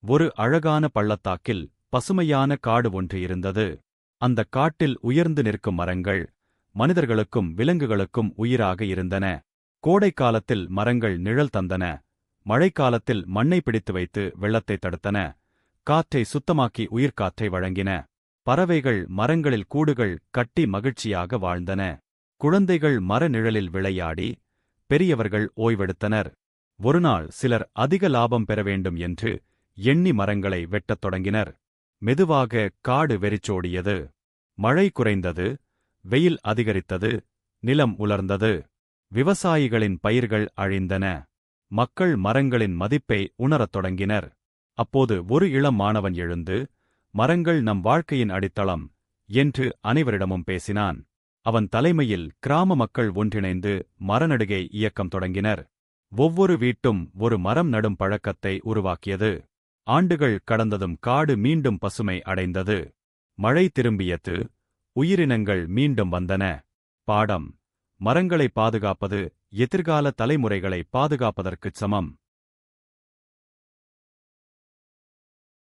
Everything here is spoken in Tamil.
ஒரு அழகான பள்ளத்தாக்கில் பசுமையான காடு ஒன்று இருந்தது. அந்தக் காட்டில் உயர்ந்து நிற்கும் மரங்கள் மனிதர்களுக்கும் விலங்குகளுக்கும் உயிராக இருந்தன. கோடைக்காலத்தில் மரங்கள் நிழல் தந்தன, மழைக்காலத்தில் மண்ணை பிடித்து வைத்து வெள்ளத்தை தடுத்தன, காற்றை சுத்தமாக்கி உயிர்காற்றை வழங்கின. பறவைகள் மரங்களில் கூடுகள் கட்டி மகிழ்ச்சியாக வாழ்ந்தன. குழந்தைகள் மர நிழலில் விளையாடி, பெரியவர்கள் ஓய்வெடுத்தனர். ஒருநாள் சிலர் அதிக லாபம் பெற வேண்டும் என்று எண்ணி மரங்களை வெட்டத் தொடங்கினர். மெதுவாக காடு வெறிச்சோடியது. மழை குறைந்தது, வெயில் அதிகரித்தது, நிலம் உலர்ந்தது. விவசாயிகளின் பயிர்கள் அழிந்தன. மக்கள் மரங்களின் மதிப்பை உணரத் தொடங்கினர். அப்போது ஒரு இளம் மாணவன் எழுந்து, மரங்கள் நம் வாழ்க்கையின் அடித்தளம் என்று அனைவரிடமும் பேசினான். அவன் தலைமையில் கிராம மக்கள் ஒன்றிணைந்து மரநடுகை இயக்கம் தொடங்கினர். ஒவ்வொரு வீட்டும் ஒரு மரம் நடும் பழக்கத்தை உருவாக்கியது. ஆண்டுகள் கடந்ததும் காடு மீண்டும் பசுமை அடைந்தது. மழை திரும்பியது, உயிரினங்கள் மீண்டும் வந்தன. பாடம்: மரங்களை பாதுகாப்பது எதிர்கால தலைமுறைகளை பாதுகாப்பதற்குச் சமம்.